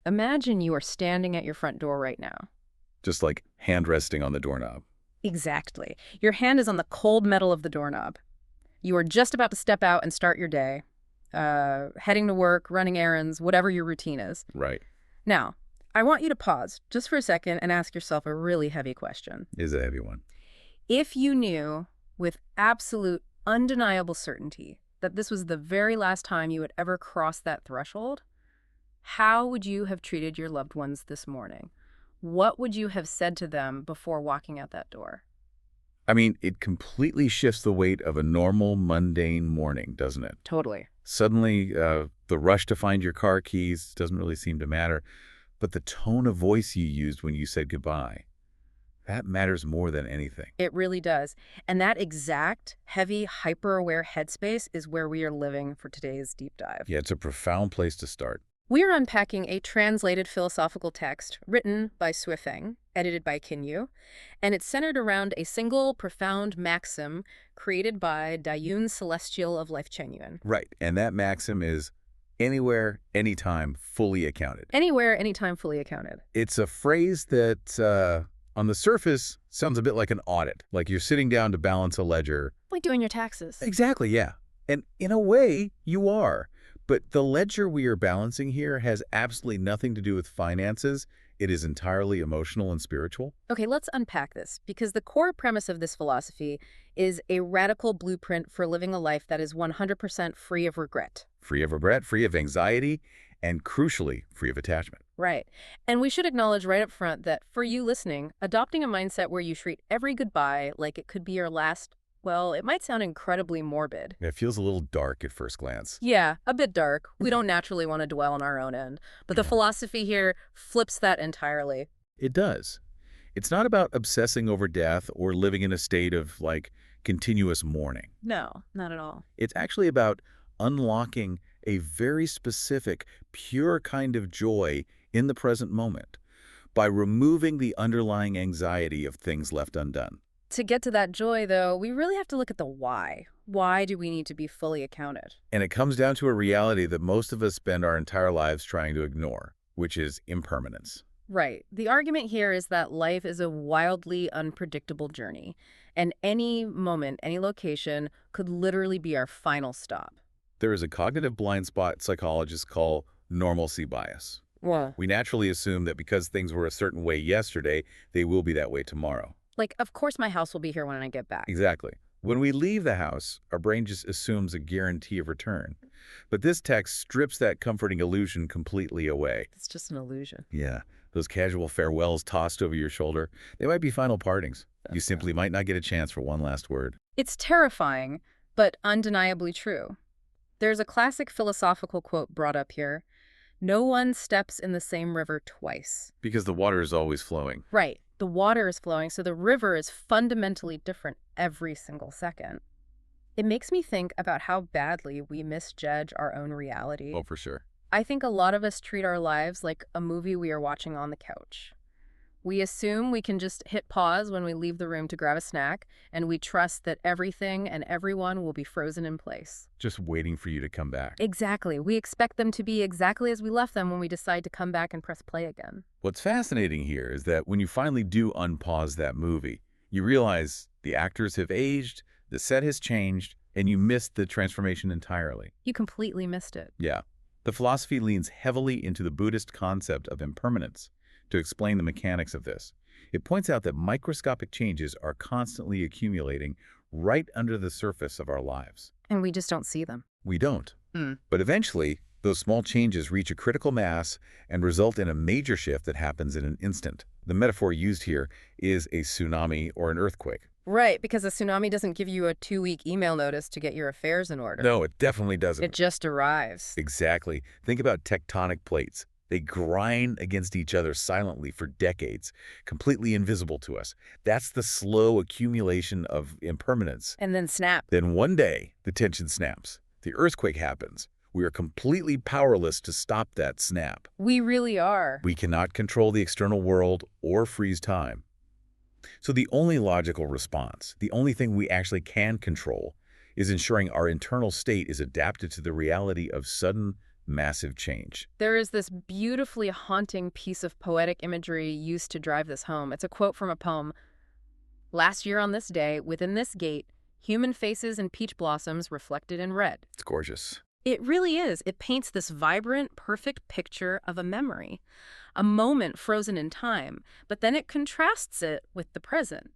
Imagine you are standing at your front door right now. Just like hand resting on the doorknob. Exactly. Your hand is on the cold metal of the doorknob. You are just about to step out and start your day, heading to work, running errands, whatever your routine is. Right. Now, I want you to pause just for a second and ask yourself a really heavy question. Is a heavy one. If you knew with absolute, undeniable certainty that this was the very last time you would ever cross that threshold, how would you have treated your loved ones this morning? What would you have said to them before walking out that door? I mean, it completely shifts the weight of a normal, mundane morning, doesn't it? Totally. Suddenly, the rush to find your car keys doesn't really seem to matter, but the tone of voice you used when you said goodbye, that matters more than anything. It really does. And that exact, heavy, hyper-aware headspace is where we are living for today's deep dive. Yeah, it's a profound place to start. We are unpacking a translated philosophical text written by Lifechanyuan, edited by Kinyu, and it's centered around a single profound maxim created by Dayun Celestial of Lifechanyuan. Right, and that maxim is anywhere, anytime, fully accounted. Anywhere, anytime, fully accounted. It's a phrase that, on the surface, sounds a bit like an audit, like you're sitting down to balance a ledger. Like doing your taxes. Exactly, yeah. And in a way, you are. But the ledger we are balancing here has absolutely nothing to do with finances. It is entirely emotional and spiritual. Okay, let's unpack this, because the core premise of this philosophy is a radical blueprint for living a life that is 100% free of regret. Free of regret, free of anxiety, and crucially, free of attachment. Right. And we should acknowledge right up front that for you listening, adopting a mindset where you treat every goodbye like it could be your last, well, it might sound incredibly morbid. It feels a little dark at first glance. Yeah, a bit dark. We don't naturally want to dwell on our own end. But the philosophy here flips that entirely. It does. It's not about obsessing over death or living in a state of, like, continuous mourning. No, not at all. It's actually about unlocking a very specific, pure kind of joy in the present moment by removing the underlying anxiety of things left undone. To get to that joy, though, we really have to look at the why. Why do we need to be fully accounted? And it comes down to a reality that most of us spend our entire lives trying to ignore, which is impermanence. Right. The argument here is that life is a wildly unpredictable journey, and any moment, any location could literally be our final stop. There is a cognitive blind spot psychologists call normalcy bias. Well, We naturally assume that because things were a certain way yesterday, they will be that way tomorrow. like, of course my house will be here when I get back. Exactly. When we leave the house, our brain just assumes a guarantee of return. But this text strips that comforting illusion completely away. It's just an illusion. Yeah, those casual farewells tossed over your shoulder, they might be final partings. You simply might not get a chance for one last word. It's terrifying, but undeniably true. There's a classic philosophical quote brought up here. No one steps in the same river twice. Because the water is always flowing. Right. The water is flowing, so the river is fundamentally different every single second. It makes me think about how badly we misjudge our own reality. Oh, for sure. I think a lot of us treat our lives like a movie we are watching on the couch. We assume we can just hit pause when we leave the room to grab a snack, and we trust that everything and everyone will be frozen in place. Just waiting for you to come back. Exactly. We expect them to be exactly as we left them when we decide to come back and press play again. What's fascinating here is that when you finally do unpause that movie, you realize the actors have aged, the set has changed, and you missed the transformation entirely. You completely missed it. Yeah. The philosophy leans heavily into the Buddhist concept of impermanence to explain the mechanics of this. It points out that microscopic changes are constantly accumulating right under the surface of our lives. And we just don't see them. We don't. But eventually, those small changes reach a critical mass and result in a major shift that happens in an instant. The metaphor used here is a tsunami or an earthquake. Right, because a tsunami doesn't give you a 2-week email notice to get your affairs in order. No, it definitely doesn't. It just arrives. Exactly. Think about tectonic plates. They grind against each other silently for decades, completely invisible to us. That's the slow accumulation of impermanence. And then snap. Then one day, the tension snaps. The earthquake happens. We are completely powerless to stop that snap. We really are. We cannot control the external world or freeze time. So the only logical response, the only thing we actually can control, is ensuring our internal state is adapted to the reality of sudden, massive change. There is this beautifully haunting piece of poetic imagery used to drive this home. It's a quote from a poem. Last year on this day, within this gate, human faces and peach blossoms reflected in red. It's gorgeous. It really is. It paints this vibrant, perfect picture of a memory, a moment frozen in time, but then it contrasts it with the present.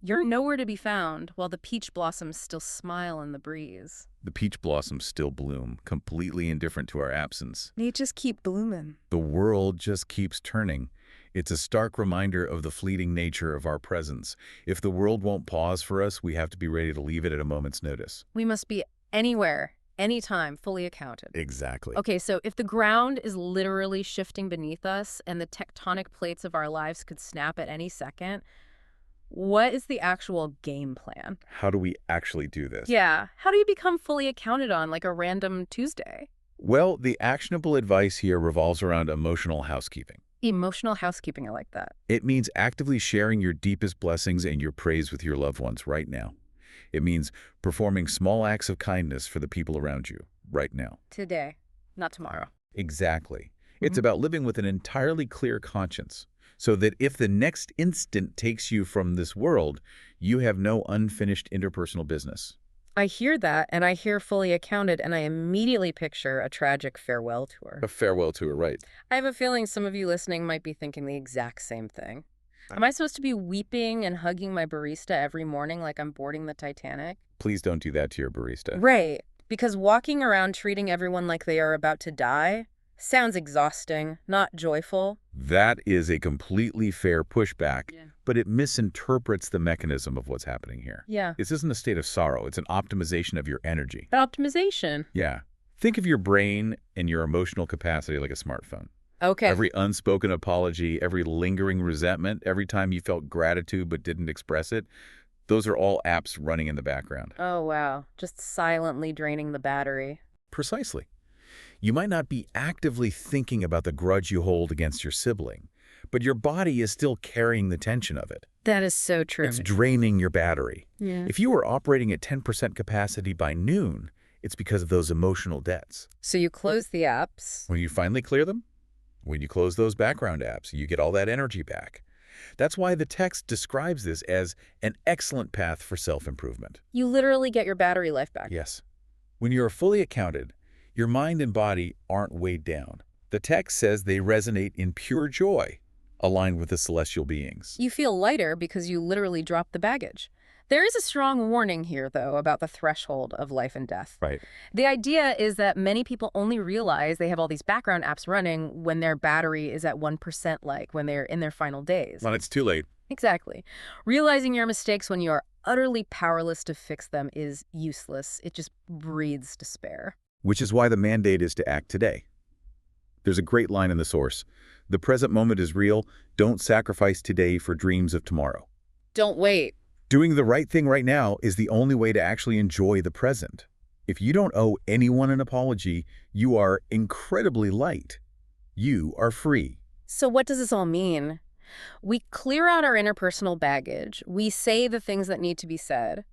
You're nowhere to be found while the peach blossoms still smile in the breeze. The peach blossoms still bloom, completely indifferent to our absence. They just keep blooming. The world just keeps turning. It's a stark reminder of the fleeting nature of our presence. If the world won't pause for us, we have to be ready to leave it at a moment's notice. We must be anywhere, anytime, fully accounted. Exactly. Okay, so if the ground is literally shifting beneath us and the tectonic plates of our lives could snap at any second, what is the actual game plan? How do we actually do this? Yeah, how do you become fully accounted on like a random Tuesday? Well, the actionable advice here revolves around emotional housekeeping. Emotional housekeeping, I like that. It means actively sharing your deepest blessings and your praise with your loved ones right now. It means performing small acts of kindness for the people around you right now. Today, not tomorrow. Exactly. It's about living with an entirely clear conscience, so that if the next instant takes you from this world, you have no unfinished interpersonal business. I hear that, and I hear fully accounted, and I immediately picture a tragic farewell tour. A farewell tour, right? I have a feeling some of you listening might be thinking the exact same thing. Am I supposed to be weeping and hugging my barista every morning like I'm boarding the Titanic? Please don't do that to your barista. Right, because walking around treating everyone like they are about to die sounds exhausting, not joyful. That is a completely fair pushback, Yeah. but it misinterprets the mechanism of what's happening here. Yeah. This isn't a state of sorrow. It's an optimization of your energy. Optimization. Yeah. Think of your brain and your emotional capacity like a smartphone. Okay. Every unspoken apology, every lingering resentment, every time you felt gratitude but didn't express it, those are all apps running in the background. Oh, wow. Just silently draining the battery. Precisely. You might not be actively thinking about the grudge you hold against your sibling, but your body is still carrying the tension of it. That is so true. It's draining your battery. Yeah. If you were operating at 10% capacity by noon, it's because of those emotional debts. So you close the apps. When you finally clear them, when you close those background apps, you get all that energy back. That's why the text describes this as an excellent path for self-improvement. You literally get your battery life back. Yes. When you are fully accounted, your mind and body aren't weighed down. The text says they resonate in pure joy, aligned with the celestial beings. You feel lighter because you literally dropped the baggage. There is a strong warning here, though, about the threshold of life and death. Right. The idea is that many people only realize they have all these background apps running when their battery is at 1%, like when they're in their final days. When it's too late. Exactly. Realizing your mistakes when you are utterly powerless to fix them is useless. It just breeds despair. Which is why the mandate is to act today. There's a great line in the source. The present moment is real. Don't sacrifice today for dreams of tomorrow. Don't wait. Doing the right thing right now is the only way to actually enjoy the present. If you don't owe anyone an apology, you are incredibly light. You are free. So what does this all mean? We clear out our interpersonal baggage. We say the things that need to be said.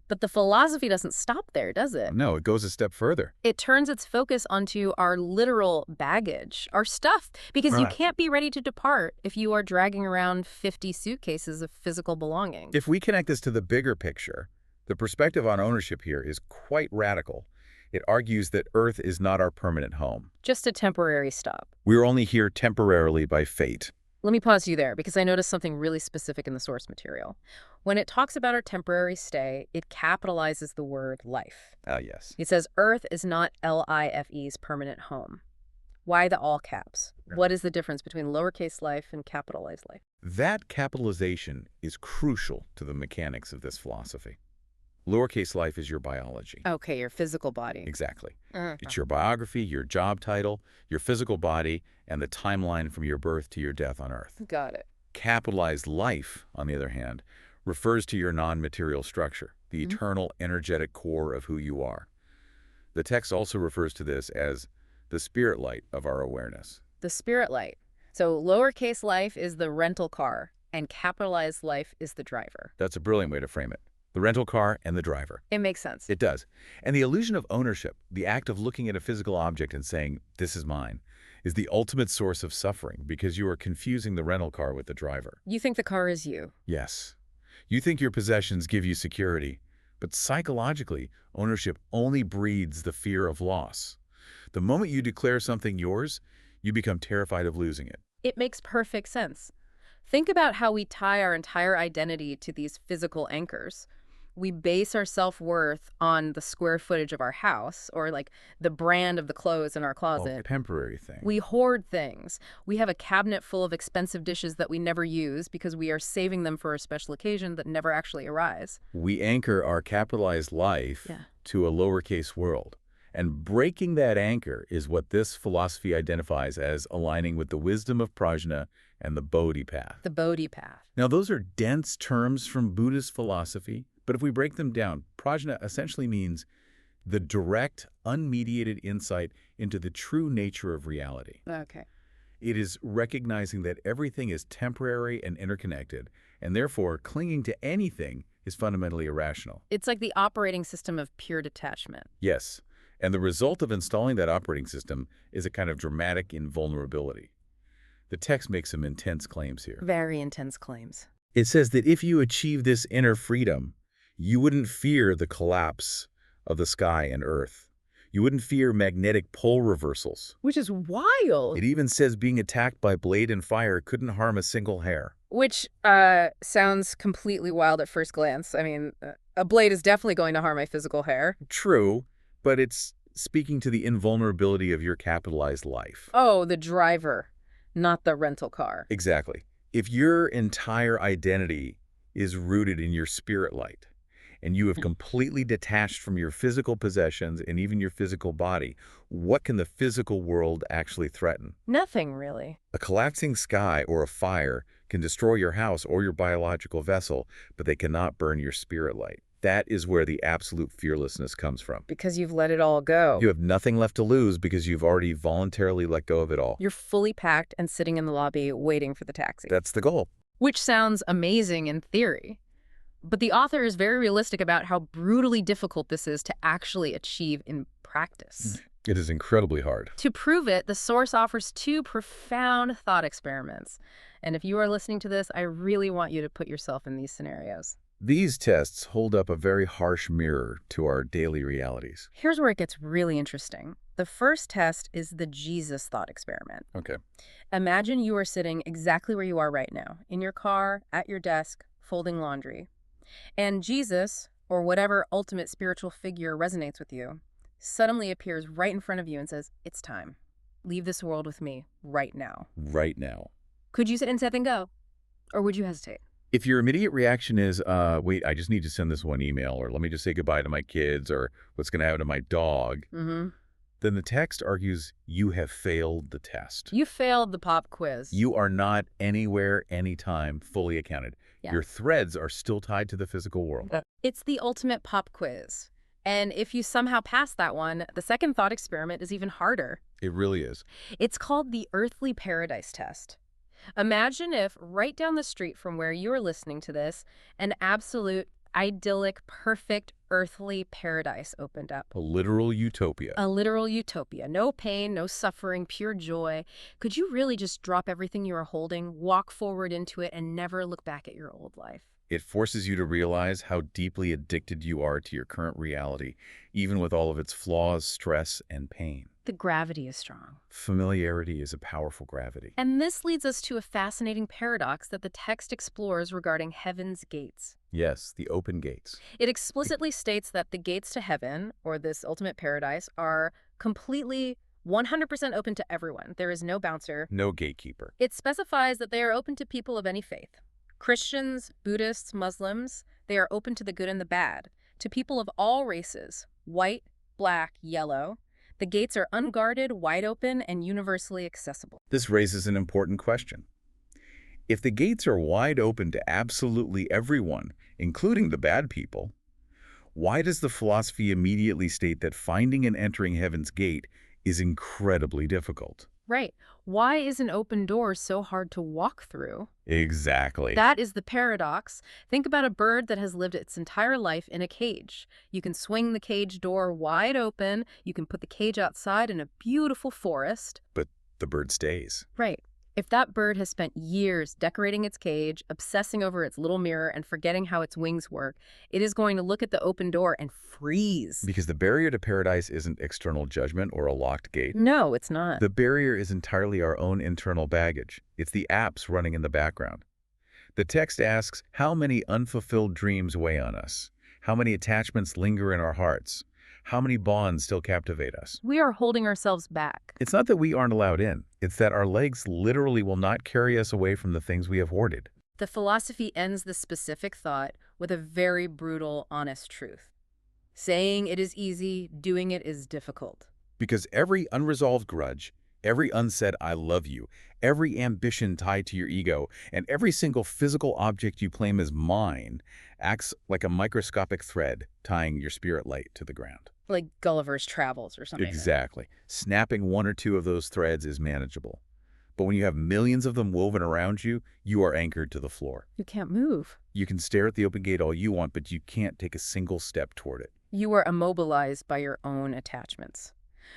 But the philosophy doesn't stop there, does it? No, it goes a step further. It turns its focus onto our literal baggage, our stuff, because you Right. can't be ready to depart if you are dragging around 50 suitcases of physical belongings. If we connect this to the bigger picture, the perspective on ownership here is quite radical. It argues that Earth is not our permanent home. Just a temporary stop. We're only here temporarily by fate. Let me pause you there because I noticed something really specific in the source material. When it talks about our temporary stay, it capitalizes the word life. Ah, yes. It says Earth is not LIFE's permanent home. Why the all caps? What is the difference between lowercase life and capitalized life? That capitalization is crucial to the mechanics of this philosophy. Lowercase life is your biology. Okay, your physical body. Exactly. Uh-huh. It's your biography, your job title, your physical body, and the timeline from your birth to your death on Earth. Got it. Capitalized life, on the other hand, refers to your non-material structure, the eternal energetic core of who you are. The text also refers to this as the spirit light of our awareness. The spirit light. So lowercase life is the rental car, and capitalized life is the driver. That's a brilliant way to frame it. The rental car and the driver. It makes sense. It does. And the illusion of ownership, the act of looking at a physical object and saying, this is mine, is the ultimate source of suffering because you are confusing the rental car with the driver. You think the car is you. Yes. You think your possessions give you security, but psychologically, ownership only breeds the fear of loss. The moment you declare something yours, you become terrified of losing it. It makes perfect sense. Think about how we tie our entire identity to these physical anchors. We base our self-worth on the square footage of our house or like the brand of the clothes in our closet. A temporary thing. We hoard things. We have a cabinet full of expensive dishes that we never use because we are saving them for a special occasion that never actually arise. We anchor our capitalized life to a lowercase world. And breaking that anchor is what this philosophy identifies as aligning with the wisdom of prajna and the Bodhi path. The Bodhi path. Now, those are dense terms from Buddhist philosophy, but if we break them down, prajna essentially means the direct, unmediated insight into the true nature of reality. Okay. It is recognizing that everything is temporary and interconnected, and therefore clinging to anything is fundamentally irrational. It's like the operating system of pure detachment. Yes. And the result of installing that operating system is a kind of dramatic invulnerability. The text makes some intense claims here. Very intense claims. It says that if you achieve this inner freedom, you wouldn't fear the collapse of the sky and earth. You wouldn't fear magnetic pole reversals. Which is wild. It even says being attacked by blade and fire couldn't harm a single hair. Which sounds completely wild at first glance. I mean, a blade is definitely going to harm my physical hair. True, but it's speaking to the invulnerability of your capitalized life. Oh, the driver, not the rental car. Exactly. If your entire identity is rooted in your spirit light, and you have completely detached from your physical possessions and even your physical body, what can the physical world actually threaten? Nothing, really. A collapsing sky or a fire can destroy your house or your biological vessel, but they cannot burn your spirit light. That is where the absolute fearlessness comes from. Because you've let it all go. You have nothing left to lose because you've already voluntarily let go of it all. You're fully packed and sitting in the lobby waiting for the taxi. That's the goal. Which sounds amazing in theory. But the author is very realistic about how brutally difficult this is to actually achieve in practice. It is incredibly hard. To prove it, the source offers two profound thought experiments. And if you are listening to this, I really want you to put yourself in these scenarios. These tests hold up a very harsh mirror to our daily realities. Here's where it gets really interesting. The first test is the Jesus thought experiment. Okay. Imagine you are sitting exactly where you are right now, in your car, at your desk, folding laundry. And Jesus, or whatever ultimate spiritual figure resonates with you, suddenly appears right in front of you and says, "It's time. Leave this world with me right now." Right now. Could you sit and step and go? Or would you hesitate? If your immediate reaction is, wait, I just need to send this one email, or let me just say goodbye to my kids, or what's going to happen to my dog, then the text argues you have failed the test. You failed the pop quiz. You are not anywhere, anytime, fully accounted. Yeah. Your threads are still tied to the physical world. It's the ultimate pop quiz. And if you somehow pass that one, the second thought experiment is even harder. It really is. It's called the earthly paradise test. Imagine if right down the street from where you are listening to this, an absolute, idyllic, perfect, earthly paradise opened up. A literal utopia. A literal utopia. No pain, no suffering, pure joy. Could you really just drop everything you are holding, walk forward into it, and never look back at your old life? It forces you to realize how deeply addicted you are to your current reality, even with all of its flaws, stress, and pain. The gravity is strong. Familiarity is a powerful gravity. And this leads us to a fascinating paradox that the text explores regarding heaven's gates. Yes, the open gates. It explicitly states that the gates to heaven, or this ultimate paradise, are completely 100% open to everyone. There is no bouncer. No gatekeeper. It specifies that they are open to people of any faith. Christians, Buddhists, Muslims, they are open to the good and the bad. To people of all races, white, black, yellow. The gates are unguarded, wide open, and universally accessible. This raises an important question. If the gates are wide open to absolutely everyone, including the bad people, why does the philosophy immediately state that finding and entering heaven's gate is incredibly difficult? Right. Why is an open door so hard to walk through? Exactly. That is the paradox. Think about a bird that has lived its entire life in a cage. You can swing the cage door wide open. You can put the cage outside in a beautiful forest. But the bird stays. Right. If that bird has spent years decorating its cage, obsessing over its little mirror, and forgetting how its wings work, it is going to look at the open door and freeze. Because the barrier to paradise isn't external judgment or a locked gate. No, it's not. The barrier is entirely our own internal baggage. It's the apps running in the background. The text asks, how many unfulfilled dreams weigh on us? How many attachments linger in our hearts? How many bonds still captivate us? We are holding ourselves back. It's not that we aren't allowed in. It's that our legs literally will not carry us away from the things we have hoarded. The philosophy ends the specific thought with a very brutal, honest truth. Saying it is easy, doing it is difficult. Because every unresolved grudge, every unsaid I love you, every ambition tied to your ego, and every single physical object you claim as mine acts like a microscopic thread tying your spirit light to the ground. Like Gulliver's Travels or something. Exactly. Snapping one or two of those threads is manageable. But when you have millions of them woven around you, you are anchored to the floor. You can't move. You can stare at the open gate all you want, but you can't take a single step toward it. You are immobilized by your own attachments.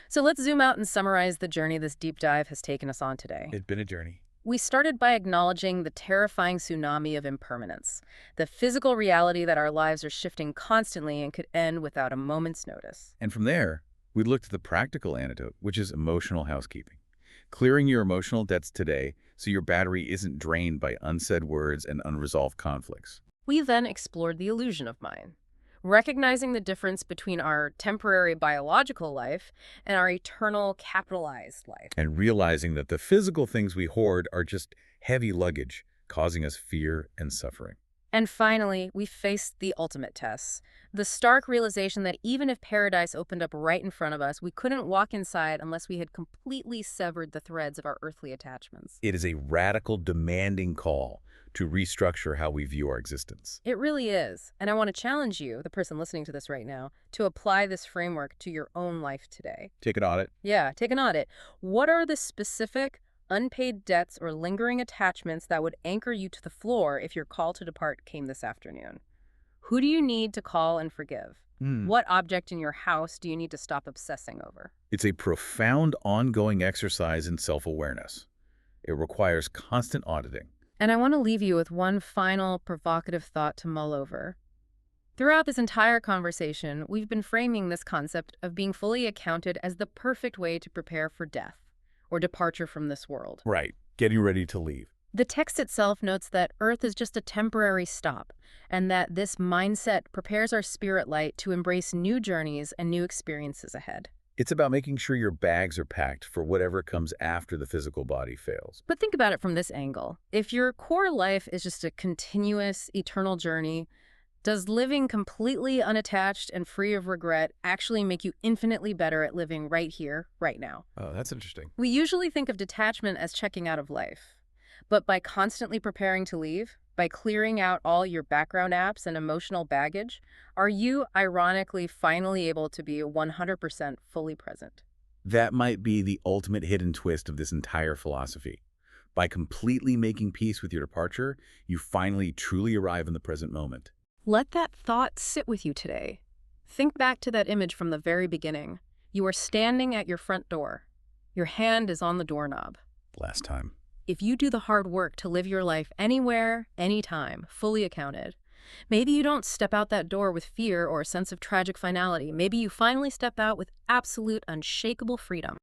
So let's zoom out and summarize the journey this deep dive has taken us on today. It's been a journey. We started by acknowledging the terrifying tsunami of impermanence, the physical reality that our lives are shifting constantly and could end without a moment's notice. And from there, we looked at the practical antidote, which is emotional housekeeping. Clearing your emotional debts today so your battery isn't drained by unsaid words and unresolved conflicts. We then explored the illusion of mine, recognizing the difference between our temporary biological life and our eternal capitalized life. And realizing that the physical things we hoard are just heavy luggage, causing us fear and suffering. And finally, we faced the ultimate test, the stark realization that even if paradise opened up right in front of us, we couldn't walk inside unless we had completely severed the threads of our earthly attachments. It is a radical, demanding call to restructure how we view our existence. It really is. And I want to challenge you, the person listening to this right now, to apply this framework to your own life today. Take an audit. Yeah, take an audit. What are the specific unpaid debts or lingering attachments that would anchor you to the floor if your call to depart came this afternoon? Who do you need to call and forgive? What object in your house do you need to stop obsessing over? It's a profound, ongoing exercise in self-awareness. It requires constant auditing. And I want to leave you with one final provocative thought to mull over. Throughout this entire conversation, we've been framing this concept of being fully accounted as the perfect way to prepare for death or departure from this world. Right. Getting ready to leave. The text itself notes that Earth is just a temporary stop, and that this mindset prepares our spirit light to embrace new journeys and new experiences ahead. It's about making sure your bags are packed for whatever comes after the physical body fails. But think about it from this angle. If your core life is just a continuous, eternal journey, does living completely unattached and free of regret actually make you infinitely better at living right here, right now? Oh, that's interesting. We usually think of detachment as checking out of life. But by constantly preparing to leave, by clearing out all your background apps and emotional baggage, are you, ironically, finally able to be 100% fully present? That might be the ultimate hidden twist of this entire philosophy. By completely making peace with your departure, you finally truly arrive in the present moment. Let that thought sit with you today. Think back to that image from the very beginning. You are standing at your front door. Your hand is on the doorknob. Last time. If you do the hard work to live your life anywhere, anytime, fully accounted, maybe you don't step out that door with fear or a sense of tragic finality. Maybe you finally step out with absolute, unshakable freedom.